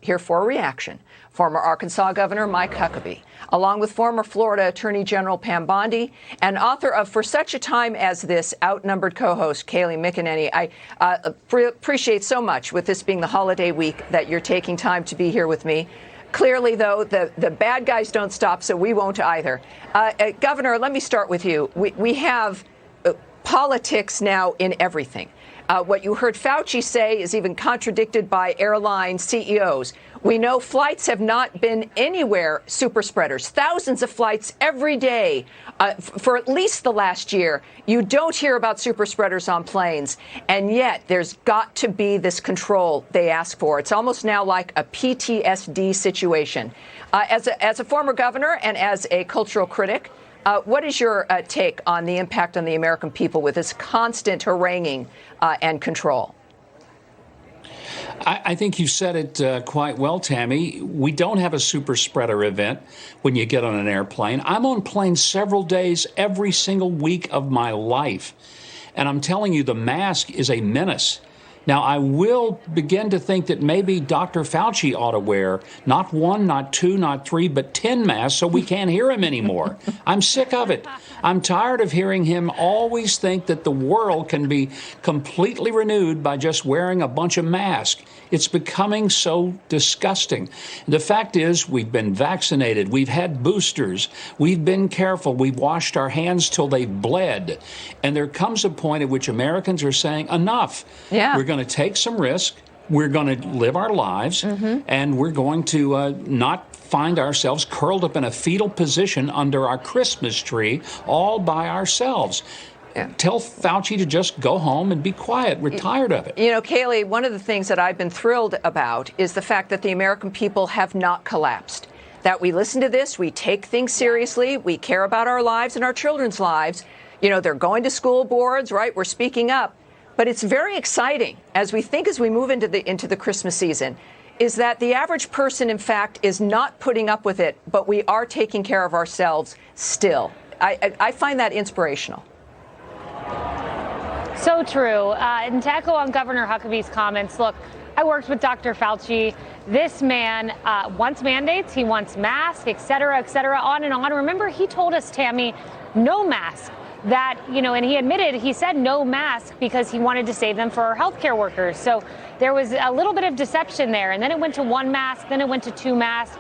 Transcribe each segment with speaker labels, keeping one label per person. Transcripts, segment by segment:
Speaker 1: here for a reaction. Former Arkansas Governor Mike Huckabee, along with former Florida Attorney General Pam Bondi, and author of For Such a Time as This, outnumbered co-host Kayleigh McEnany. I appreciate so much, with this being the holiday week, that you're taking time to be here with me. Clearly, though, the bad guys don't stop, so we won't either. Governor, let me start with you. We have politics now in everything. What you heard Fauci say is even contradicted by airline CEOs. We know flights have not been anywhere super spreaders. Thousands of flights every day for at least the last year. You don't hear about super spreaders on planes. And yet there's got to be this control they ask for. It's almost now like a PTSD situation. As a former governor and as a cultural critic, what is your take on the impact on the American people with this constant haranguing and control?
Speaker 2: I think you said it quite well, Tammy. We don't have a super spreader event when you get on an airplane. I'm on planes several days every single week of my life. And I'm telling you, the mask is a menace. Now, I will begin to think that maybe Dr. Fauci ought to wear not 1, not 2, not 3, but 10 masks so we can't hear him anymore. I'm sick of it. I'm tired of hearing him always think that the world can be completely renewed by just wearing a bunch of masks. It's becoming so disgusting. The fact is, we've been vaccinated. We've had boosters. We've been careful. We've washed our hands till they've bled. And there comes a point at which Americans are saying, enough.
Speaker 1: Yeah.
Speaker 2: We're going to take some risk. We're going to live our lives, and we're going to not find ourselves curled up in a fetal position under our Christmas tree all by ourselves. Yeah. Tell Fauci to just go home and be quiet. We're tired of it.
Speaker 1: You know, Kayleigh, one of the things that I've been thrilled about is the fact that the American people have not collapsed. That we listen to this, we take things seriously, we care about our lives and our children's lives. You know, they're going to school boards, right? We're speaking up. But it's very exciting as we move into the Christmas season, is that the average person, in fact, is not putting up with it, but we are taking care of ourselves still. I find that inspirational.
Speaker 3: So true. And to echo on Governor Huckabee's comments, look, I worked with Dr. Fauci. This man wants mandates. He wants masks, et cetera, on and on. Remember, he told us, Tammy, no mask. That, you know, and he admitted, he said no mask because he wanted to save them for our healthcare workers. So there was a little bit of deception there. And then it went to 1 mask, then it went to 2 masks.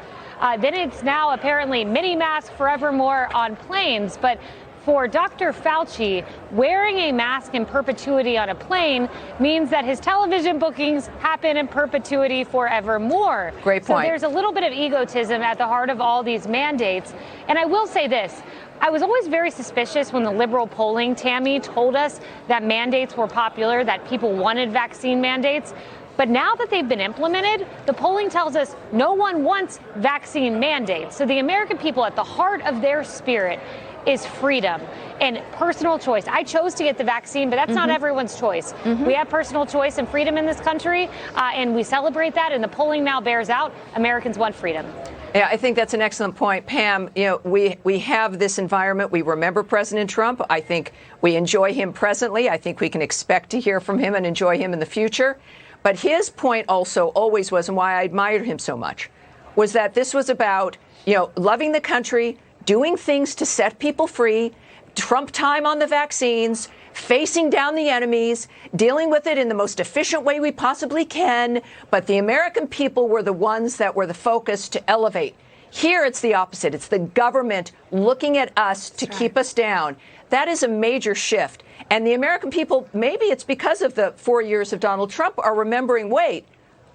Speaker 3: Then it's now apparently mini mask forevermore on planes. But for Dr. Fauci, wearing a mask in perpetuity on a plane means that his television bookings happen in perpetuity forevermore.
Speaker 1: Great point.
Speaker 3: So there's a little bit of egotism at the heart of all these mandates. And I will say this. I was always very suspicious when the liberal polling, Tammy, told us that mandates were popular, that people wanted vaccine mandates. But now that they've been implemented, the polling tells us no one wants vaccine mandates. So the American people, at the heart of their spirit, is freedom and personal choice. I chose to get the vaccine, but that's not everyone's choice. We have personal choice and freedom in this country, and we celebrate that, and the polling now bears out. Americans want freedom.
Speaker 1: Yeah, I think that's an excellent point. Pam, you know, we have this environment. We remember President Trump. I think we enjoy him presently. I think we can expect to hear from him and enjoy him in the future. But his point also always was, and why I admired him so much, was that this was about, you know, loving the country, doing things to set people free, Trump time on the vaccines, facing down the enemies, dealing with it in the most efficient way we possibly can. But the American people were the ones that were the focus to elevate. Here, it's the opposite. It's the government looking at us to keep us down. That is a major shift. And the American people, maybe it's because of the 4 years of Donald Trump, are remembering, wait,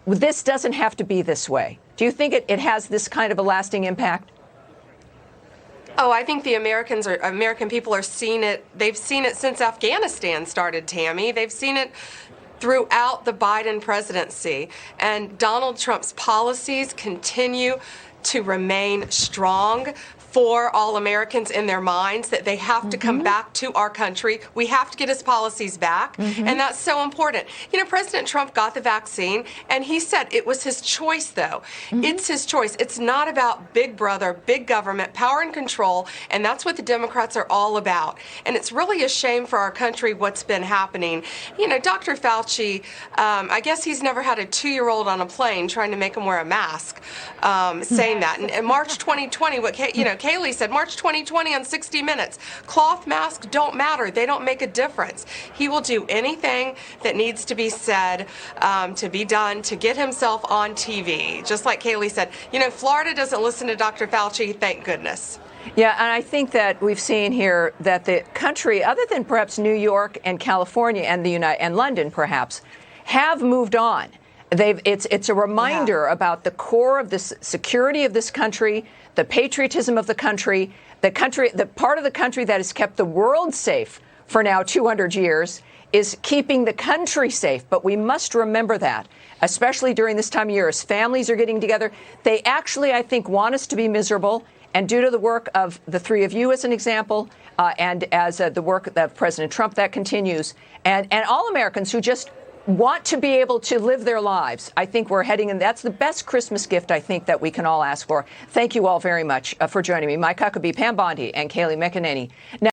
Speaker 1: this doesn't have to be this way. Do you think it has this kind of a lasting impact?
Speaker 4: Oh, I think the American people are seeing it. They've seen it since Afghanistan started, Tammy. They've seen it throughout the Biden presidency. And Donald Trump's policies continue to remain strong for all Americans in their minds, that they have to come back to our country. We have to get his policies back, and that's so important. You know, President Trump got the vaccine, and he said it was his choice, though. It's his choice. It's not about big brother, big government, power and control, and that's what the Democrats are all about. And it's really a shame for our country what's been happening. You know, Dr. Fauci, I guess he's never had a 2-year-old on a plane trying to make him wear a mask, saying that. And March 2020, Kayleigh said, March 2020 on 60 Minutes, cloth masks don't matter. They don't make a difference. He will do anything that needs to be said, to be done, to get himself on TV. Just like Kayleigh said, you know, Florida doesn't listen to Dr. Fauci, thank goodness.
Speaker 1: Yeah, and I think that we've seen here that the country, other than perhaps New York and California and London, perhaps, have moved on. It's a reminder about the core of the security of this country, the patriotism of the country, the part of the country that has kept the world safe for now 200 years is keeping the country safe. But we must remember that, especially during this time of year, as families are getting together. They actually, I think, want us to be miserable. And due to the work of the three of you, as an example, and as the work of President Trump, that continues, and all Americans who just want to be able to live their lives, I think we're heading in. That's the best Christmas gift, I think, that we can all ask for. Thank you all very much for joining me. Mike Huckabee, Pam Bondi, and Kayleigh McEnany. Now,